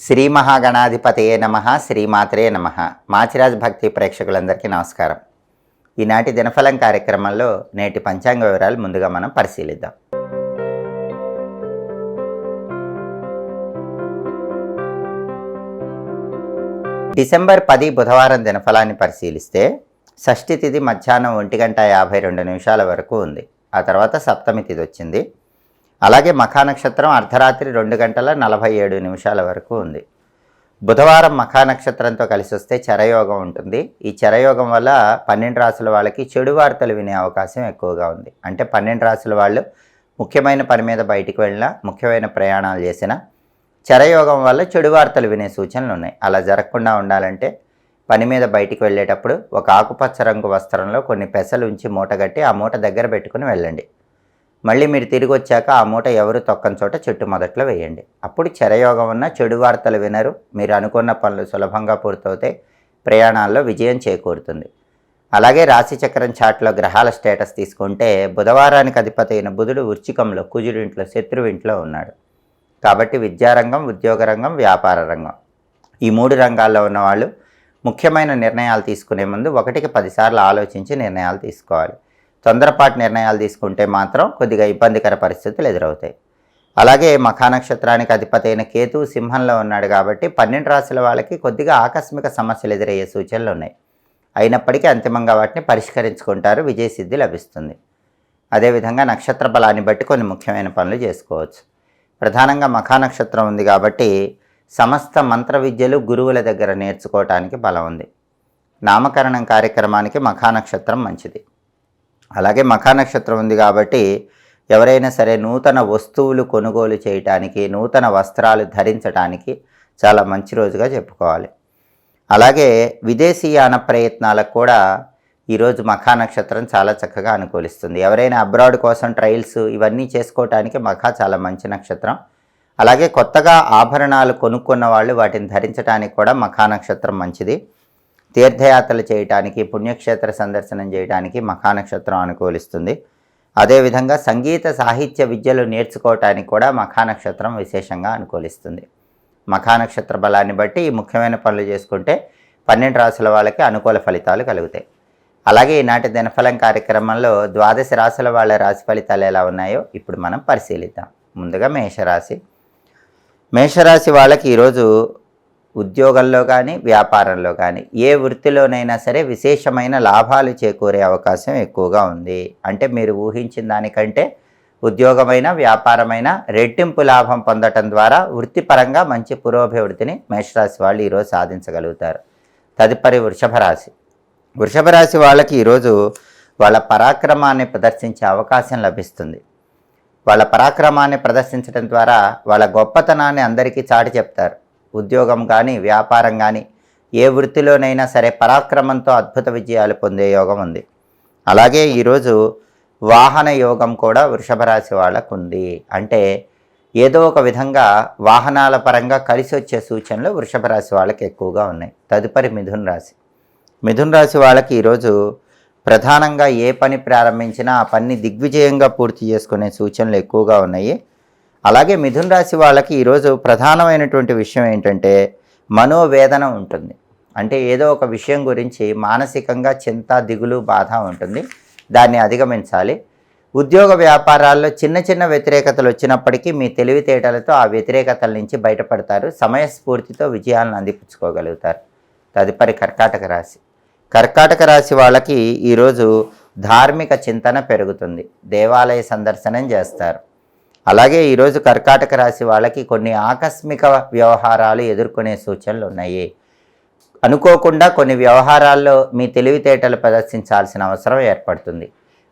శ్రీ మహాగణాధిపతయే నమః, శ్రీమాత్రే నమః. మాచిరాజ్ భక్తి ప్రేక్షకులందరికీ నమస్కారం. ఈనాటి దినఫలం కార్యక్రమంలో నేటి పంచాంగ వివరాలు ముందుగా మనం పరిశీలిద్దాం. డిసెంబర్ 10 బుధవారం దినఫలాన్ని పరిశీలిస్తే షష్ఠి తిథి మధ్యాహ్నం 1:52 వరకు ఉంది. ఆ తర్వాత సప్తమి తిథి వచ్చింది. అలాగే మఖా నక్షత్రం అర్ధరాత్రి 2:47 వరకు ఉంది. బుధవారం మఖా నక్షత్రంతో కలిసి వస్తే చరయోగం ఉంటుంది. ఈ చరయోగం వల్ల 12 రాసుల వాళ్ళకి చెడు వార్తలు వినే అవకాశం ఎక్కువగా ఉంది. అంటే 12 రాసుల వాళ్ళు ముఖ్యమైన పని మీద బయటికి వెళ్ళినా, ముఖ్యమైన ప్రయాణాలు చేసినా చరయోగం వల్ల చెడు వార్తలు వినే సూచనలు ఉన్నాయి. అలా జరగకుండా ఉండాలంటే పని మీద బయటికి వెళ్ళేటప్పుడు ఒక ఆకుపచ్చ రంగు వస్త్రంలో కొన్ని పెసలు ఉంచి మూటగట్టి ఆ మూట దగ్గర పెట్టుకుని వెళ్ళండి. మళ్ళీ మీరు తిరిగి వచ్చాక ఆ మూట ఎవరు తొక్కని చోట చెట్టు మొదట్లో వేయండి. అప్పుడు చరయోగం ఉన్న చెడు వార్తలు వినరు, మీరు అనుకున్న పనులు సులభంగా పూర్తవుతాయి, ప్రయాణాల్లో విజయం చేకూరుతుంది. అలాగే రాశిచక్రం చాట్లో గ్రహాల స్టేటస్ తీసుకుంటే బుధవారానికి అధిపతి అయిన బుధుడు వృశ్చికంలో, కుజుడింట్లో, శత్రువింట్లో ఉన్నాడు. కాబట్టి విద్యారంగం, ఉద్యోగ రంగం, వ్యాపార రంగం ఈ 3 రంగాల్లో ఉన్నవాళ్ళు ముఖ్యమైన నిర్ణయాలు తీసుకునే ముందు 1కి 10 సార్లు ఆలోచించి నిర్ణయాలు తీసుకోవాలి. తొందరపాటు నిర్ణయాలు తీసుకుంటే మాత్రం కొద్దిగా ఇబ్బందికర పరిస్థితులు ఎదురవుతాయి. అలాగే మఖా నక్షత్రానికి అధిపతి అయిన కేతువు సింహంలో ఉన్నాడు కాబట్టి 12 రాశుల వాళ్ళకి కొద్దిగా ఆకస్మిక సమస్యలు ఎదురయ్యే సూచనలు ఉన్నాయి. అయినప్పటికీ అంతిమంగా వాటిని పరిష్కరించుకుంటారు, విజయసిద్ధి లభిస్తుంది. అదేవిధంగా నక్షత్ర బలాన్ని బట్టి కొన్ని ముఖ్యమైన పనులు చేసుకోవచ్చు. ప్రధానంగా మఖా నక్షత్రం ఉంది కాబట్టి సమస్త మంత్ర విద్యలు గురువుల దగ్గర నేర్చుకోవటానికి బలం ఉంది. నామకరణం కార్యక్రమానికి మఖా నక్షత్రం మంచిది. అలాగే మఖా నక్షత్రం ఉంది కాబట్టి ఎవరైనా సరే నూతన వస్తువులు కొనుగోలు చేయటానికి, నూతన వస్త్రాలు ధరించడానికి చాలా మంచి రోజుగా చెప్పుకోవాలి. అలాగే విదేశీయాన ప్రయత్నాలకు కూడా ఈరోజు మఖా నక్షత్రం చాలా చక్కగా అనుకూలిస్తుంది. ఎవరైనా అబ్రాడ్ కోసం ట్రయల్స్ ఇవన్నీ చేసుకోవటానికి మఖా చాలా మంచి నక్షత్రం. అలాగే కొత్తగా ఆభరణాలు కొనుక్కున్న వాళ్ళు వాటిని ధరించడానికి కూడా మఖా నక్షత్రం మంచిది. తీర్థయాత్రలు చేయటానికి, పుణ్యక్షేత్ర సందర్శనం చేయడానికి మఖా నక్షత్రం అనుకూలిస్తుంది. అదేవిధంగా సంగీత సాహిత్య విద్యలు నేర్చుకోవటానికి కూడా మఖా నక్షత్రం విశేషంగా అనుకూలిస్తుంది. మఖా నక్షత్ర బలాన్ని బట్టి ఈ ముఖ్యమైన పనులు చేసుకుంటే 12 రాశుల వాళ్ళకి అనుకూల ఫలితాలు కలుగుతాయి. అలాగే ఈనాటి దినఫలం కార్యక్రమంలో 12 రాశుల వాళ్ళ రాశి ఫలితాలు ఎలా ఉన్నాయో ఇప్పుడు మనం పరిశీలిద్దాం. ముందుగా మేషరాశి. మేషరాశి వాళ్ళకి ఈరోజు ఉద్యోగంలో కానీ, వ్యాపారంలో కానీ, ఏ వృత్తిలోనైనా సరే విశేషమైన లాభాలు చేకూరే అవకాశం ఎక్కువగా ఉంది. అంటే మీరు ఊహించిన దానికంటే ఉద్యోగమైన, వ్యాపారమైన రెట్టింపు లాభం పొందటం ద్వారా వృత్తిపరంగా మంచి పురోభివృద్ధిని మేషరాశి వాళ్ళు ఈరోజు సాధించగలుగుతారు. తదుపరి వృషభ రాశి. వృషభ రాశి వాళ్ళకి ఈరోజు వాళ్ళ పరాక్రమాన్ని ప్రదర్శించే అవకాశం లభిస్తుంది. వాళ్ళ పరాక్రమాన్ని ప్రదర్శించడం ద్వారా వాళ్ళ గొప్పతనాన్ని అందరికీ చాటి చెప్తారు. ఉద్యోగం కానీ, వ్యాపారం కానీ, ఏ వృత్తిలోనైనా సరే పరాక్రమంతో అద్భుత విజయాలు పొందే యోగం ఉంది. అలాగే ఈరోజు వాహన యోగం కూడా వృషభ రాశి వాళ్ళకు ఉంది. అంటే ఏదో ఒక విధంగా వాహనాల పరంగా కలిసి వచ్చే సూచనలు వృషభ రాశి వాళ్ళకి ఎక్కువగా ఉన్నాయి. తదుపరి మిథున రాశి. మిథున రాశి వాళ్ళకి ఈరోజు ప్రధానంగా ఏ పని ప్రారంభించినా ఆ పని దిగ్విజయంగా పూర్తి చేసుకునే సూచనలు ఎక్కువగా ఉన్నాయి. అలాగే మిథున రాశి వాళ్ళకి ఈరోజు ప్రధానమైనటువంటి విషయం ఏంటంటే మనోవేదన ఉంటుంది. అంటే ఏదో ఒక విషయం గురించి మానసికంగా చింత, దిగులు, బాధ ఉంటుంది. దాన్ని అధిగమించాలి. ఉద్యోగ వ్యాపారాల్లో చిన్న చిన్న వ్యతిరేకతలు వచ్చినప్పటికీ మీ తెలివితేటలతో ఆ వ్యతిరేకతల నుంచి బయటపడతారు. సమయస్ఫూర్తితో విజయాలను అందిపుచ్చుకోగలుగుతారు. తదుపరి కర్కాటక రాశి. కర్కాటక రాశి వాళ్ళకి ఈరోజు ధార్మిక చింతన పెరుగుతుంది. దేవాలయ సందర్శనం చేస్తారు. అలాగే ఈరోజు కర్కాటక రాశి వాళ్ళకి కొన్ని ఆకస్మిక వ్యవహారాలు ఎదుర్కొనే సూచనలు ఉన్నాయి. అనుకోకుండా కొన్ని వ్యవహారాల్లో మీ తెలివితేటలు ప్రదర్శించాల్సిన అవసరం ఏర్పడుతుంది.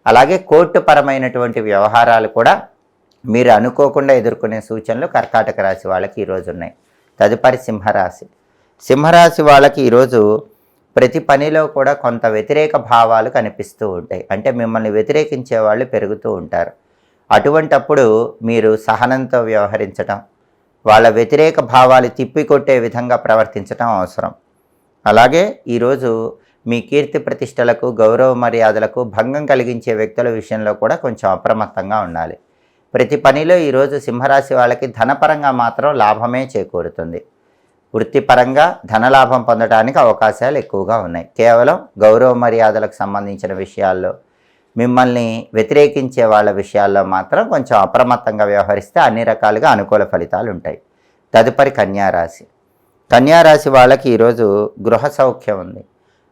అలాగే కోర్టు పరమైనటువంటి వ్యవహారాలు కూడా మీరు అనుకోకుండా ఎదుర్కొనే సూచనలు కర్కాటక రాశి వాళ్ళకి ఈరోజు ఉన్నాయి. తదుపరి సింహరాశి. సింహరాశి వాళ్ళకి ఈరోజు ప్రతి పనిలో కూడా కొంత వ్యతిరేక భావాలు కనిపిస్తూ ఉంటాయి. అంటే మిమ్మల్ని వ్యతిరేకించే వాళ్ళు పెరుగుతూ ఉంటారు. అటువంటప్పుడు మీరు సహనంతో వ్యవహరించటం, వాళ్ళ వ్యతిరేక భావాలు తిప్పికొట్టే విధంగా ప్రవర్తించటం అవసరం. అలాగే ఈరోజు మీ కీర్తి ప్రతిష్టలకు, గౌరవ మర్యాదలకు భంగం కలిగించే వ్యక్తుల విషయంలో కూడా కొంచెం అప్రమత్తంగా ఉండాలి. ప్రతి పనిలో ఈరోజు సింహరాశి వాళ్ళకి ధనపరంగా మాత్రం లాభమే చేకూరుతుంది. వృత్తిపరంగా ధనలాభం పొందడానికి అవకాశాలు ఎక్కువగా ఉన్నాయి. కేవలం గౌరవ మర్యాదలకు సంబంధించిన విషయాల్లో, మిమ్మల్ని వ్యతిరేకించే వాళ్ళ విషయాల్లో మాత్రం కొంచెం అప్రమత్తంగా వ్యవహరిస్తే అన్ని రకాలుగా అనుకూల ఫలితాలు ఉంటాయి. తదుపరి కన్యారాశి. కన్యారాశి వాళ్ళకి ఈరోజు గృహ సౌఖ్యం ఉంది.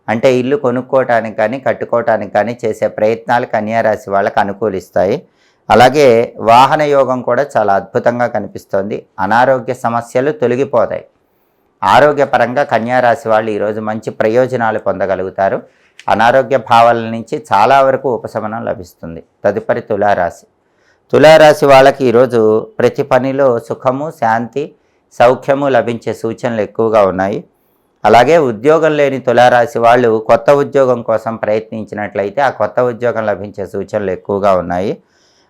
అంటే ఇల్లు కొనుక్కోవటానికి కానీ కట్టుకోవటానికి కానీ చేసే ప్రయత్నాలు కన్యారాశి వాళ్ళకి అనుకూలిస్తాయి. అలాగే వాహన యోగం కూడా చాలా అద్భుతంగా కనిపిస్తోంది. అనారోగ్య సమస్యలు తొలగిపోతాయి. ఆరోగ్యపరంగా కన్యారాశి వాళ్ళు ఈరోజు మంచి ప్రయోజనాలు పొందగలుగుతారు. అనారోగ్య భావాల నుంచి చాలా వరకు ఉపశమనం లభిస్తుంది. తదుపరి తులారాశి. తులారాశి వాళ్ళకి ఈరోజు ప్రతి పనిలో సుఖము, శాంతి, సౌఖ్యము లభించే సూచనలు ఎక్కువగా ఉన్నాయి. అలాగే ఉద్యోగం లేని తులారాశి వాళ్ళు కొత్త ఉద్యోగం కోసం ప్రయత్నించినట్లయితే ఆ కొత్త ఉద్యోగం లభించే సూచనలు ఎక్కువగా ఉన్నాయి.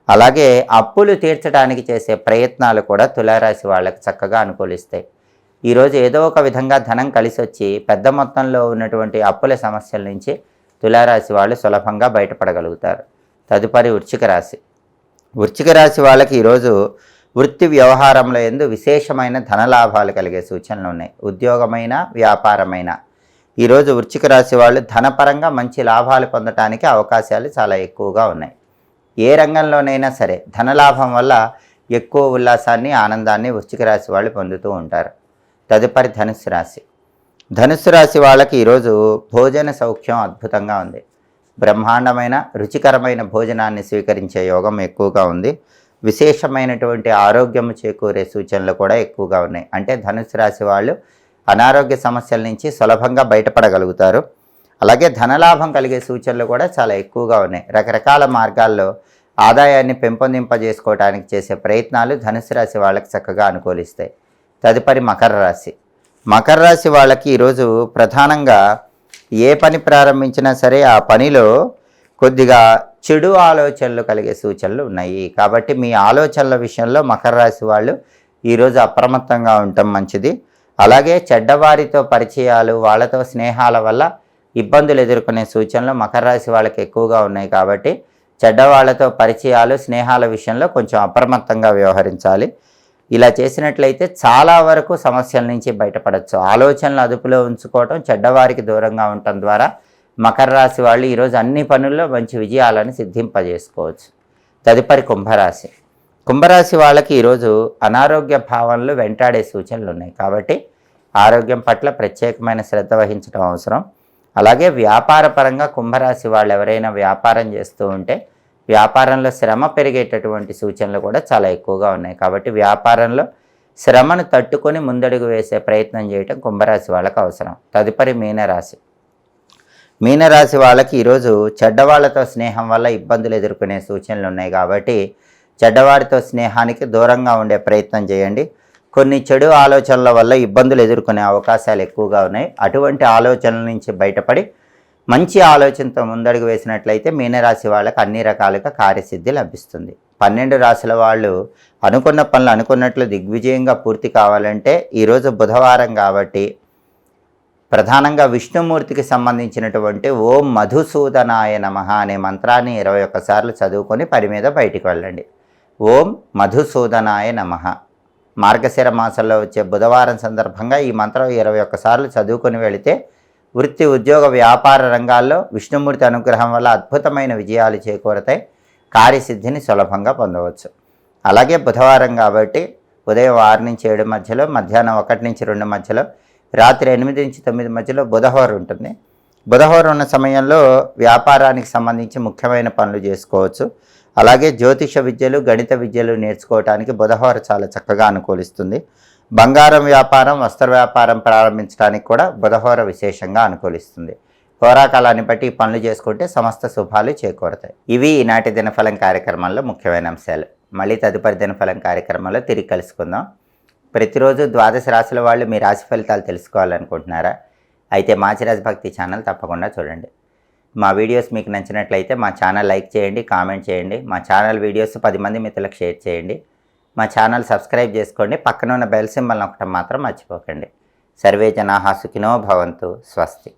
అలాగే అప్పులు తీర్చడానికి చేసే ప్రయత్నాలు కూడా తులారాశి వాళ్ళకి చక్కగా అనుకూలిస్తాయి. ఈరోజు ఏదో ఒక విధంగా ధనం కలిసి వచ్చి పెద్ద మొత్తంలో ఉన్నటువంటి అప్పుల సమస్యల నుంచి తులారాశి వాళ్ళు సులభంగా బయటపడగలుగుతారు. తదుపరి వృశ్చిక రాశి. వృశ్చిక రాశి వాళ్ళకి ఈరోజు వృత్తి వ్యవహారంలో యందు విశేషమైన ధనలాభాలు కలిగే సూచనలు ఉన్నాయి. ఉద్యోగమైన, వ్యాపారమైన ఈరోజు వృశ్చిక రాశి వాళ్ళు ధనపరంగా మంచి లాభాలు పొందడానికి అవకాశాలు చాలా ఎక్కువగా ఉన్నాయి. ఏ రంగంలోనైనా సరే ధనలాభం వల్ల ఎక్కువ ఉల్లాసాన్ని, ఆనందాన్ని వృశ్చిక రాశి వాళ్ళు పొందుతూ ఉంటారు. తదుపరి ధనుస్సు రాశి. ధనుస్సు రాశి వాళ్ళకి ఈరోజు భోజన సౌఖ్యం అద్భుతంగా ఉంది. బ్రహ్మాండమైన రుచికరమైన భోజనాన్ని స్వీకరించే యోగం ఎక్కువగా ఉంది. విశేషమైనటువంటి ఆరోగ్యము చేకూరే సూచనలు కూడా ఎక్కువగా ఉన్నాయి. అంటే ధనుస్సు రాశి వాళ్ళు అనారోగ్య సమస్యల నుంచి సులభంగా బయటపడగలుగుతారు. అలాగే ధనలాభం కలిగే సూచనలు కూడా చాలా ఎక్కువగా ఉన్నాయి. రకరకాల మార్గాల్లో ఆదాయాన్ని పెంపొందింపజేసుకోవడానికి చేసే ప్రయత్నాలు ధనుస్సు రాశి వాళ్ళకి చక్కగా అనుకూలిస్తాయి. తదుపరి మకర రాశి. మకర రాశి వాళ్ళకి ఈరోజు ప్రధానంగా ఏ పని ప్రారంభించినా సరే ఆ పనిలో కొద్దిగా చెడు ఆలోచనలు కలిగే సూచనలు ఉన్నాయి. కాబట్టి మీ ఆలోచనల విషయంలో మకర రాశి వాళ్ళు ఈరోజు అప్రమత్తంగా ఉండటం మంచిది. అలాగే చెడ్డవారితో పరిచయాలు, వాళ్ళతో స్నేహాల వల్ల ఇబ్బందులు ఎదుర్కొనే సూచనలు మకర రాశి వాళ్ళకి ఎక్కువగా ఉన్నాయి. కాబట్టి చెడ్డవాళ్లతో పరిచయాలు, స్నేహాల విషయంలో కొంచెం అప్రమత్తంగా వ్యవహరించాలి. ఇలా చేసినట్లయితే చాలా వరకు సమస్యల నుంచి బయటపడవచ్చు. ఆలోచనలు అదుపులో ఉంచుకోవటం, చెడ్డవారికి దూరంగా ఉండటం ద్వారా మకర రాశి వాళ్ళు ఈరోజు అన్ని పనుల్లో మంచి విజయాలను సిద్ధింపజేసుకోవచ్చు. తదుపరి కుంభరాశి. కుంభరాశి వాళ్ళకి ఈరోజు అనారోగ్య భావనలు వెంటాడే సూచనలు ఉన్నాయి. కాబట్టి ఆరోగ్యం పట్ల ప్రత్యేకమైన శ్రద్ధ వహించడం అవసరం. అలాగే వ్యాపార పరంగా కుంభరాశి వాళ్ళు ఎవరైనా వ్యాపారం చేస్తూ ఉంటే వ్యాపారంలో శ్రమ పెరిగేటటువంటి సూచనలు కూడా చాలా ఎక్కువగా ఉన్నాయి. కాబట్టి వ్యాపారంలో శ్రమను తట్టుకొని ముందడుగు వేసే ప్రయత్నం చేయటం కుంభరాశి వాళ్ళకు అవసరం. తదుపరి మీనరాశి. మీనరాశి వాళ్ళకి ఈరోజు చెడ్డవాళ్లతో స్నేహం వల్ల ఇబ్బందులు ఎదుర్కొనే సూచనలు ఉన్నాయి. కాబట్టి చెడ్డవారితో స్నేహానికి దూరంగా ఉండే ప్రయత్నం చేయండి. కొన్ని చెడు ఆలోచనల వల్ల ఇబ్బందులు ఎదుర్కొనే అవకాశాలు ఎక్కువగా ఉన్నాయి. అటువంటి ఆలోచనల నుంచి బయటపడి మంచి ఆలోచనతో ముందడుగు వేసినట్లయితే మీనరాశి వాళ్ళకి అన్ని రకాలుగా కార్యసిద్ధి లభిస్తుంది. 12 రాశుల వాళ్ళు అనుకున్న పనులు అనుకున్నట్లు దిగ్విజయంగా పూర్తి కావాలంటే ఈరోజు బుధవారం కాబట్టి ప్రధానంగా విష్ణుమూర్తికి సంబంధించినటువంటి ఓం మధుసూదనాయ నమః అనే మంత్రాన్ని 21 సార్లు చదువుకొని పని మీద బయటికి వెళ్ళండి. ఓం మధుసూదనాయ నమః. మార్గశిర మాసంలో వచ్చే బుధవారం సందర్భంగా ఈ మంత్రం 21 సార్లు చదువుకొని వెళితే వృత్తి, ఉద్యోగ, వ్యాపార రంగాల్లో విష్ణుమూర్తి అనుగ్రహం వల్ల అద్భుతమైన విజయాలు చేకూరతాయి. కార్యసిద్ధిని సులభంగా పొందవచ్చు. అలాగే బుధవారం కాబట్టి ఉదయం 6 నుంచి 7 మధ్యలో, మధ్యాహ్నం 1 నుంచి 2 మధ్యలో, రాత్రి 8 నుంచి 9 మధ్యలో బుధవారం ఉంటుంది. బుధవారం ఉన్న సమయంలో వ్యాపారానికి సంబంధించి ముఖ్యమైన పనులు చేసుకోవచ్చు. అలాగే జ్యోతిష విద్యలు, గణిత విద్యలు నేర్చుకోవడానికి బుధవారం చాలా చక్కగా అనుకూలిస్తుంది. బంగారం వ్యాపారం, వస్త్ర వ్యాపారం ప్రారంభించడానికి కూడా బుధవారం విశేషంగా అనుకూలిస్తుంది. హోరాకాలాన్ని బట్టి పనులు చేసుకుంటే సమస్త శుభాలు చేకూరతాయి. ఇవి ఈనాటి దినఫలం కార్యక్రమంలో ముఖ్యమైన అంశాలు. మళ్ళీ తదుపరి దినఫలం కార్యక్రమంలో తిరిగి కలుసుకుందాం. ప్రతిరోజు 12 రాశుల వాళ్ళు మీ రాశి ఫలితాలు తెలుసుకోవాలనుకుంటున్నారా? అయితే మాచిరాజ్ భక్తి ఛానల్ తప్పకుండా చూడండి. మా వీడియోస్ మీకు నచ్చినట్లయితే మా ఛానల్ లైక్ చేయండి, కామెంట్ చేయండి. మా ఛానల్ వీడియోస్ 10 మంది మిత్రులకు షేర్ చేయండి. మా ఛానల్ సబ్స్క్రైబ్ చేసుకోండి. పక్కన ఉన్న బెల్ సింబల్ నొక్కడం మాత్రం మర్చిపోకండి. సర్వే జనాః సుఖినో భవంతు. స్వస్తి.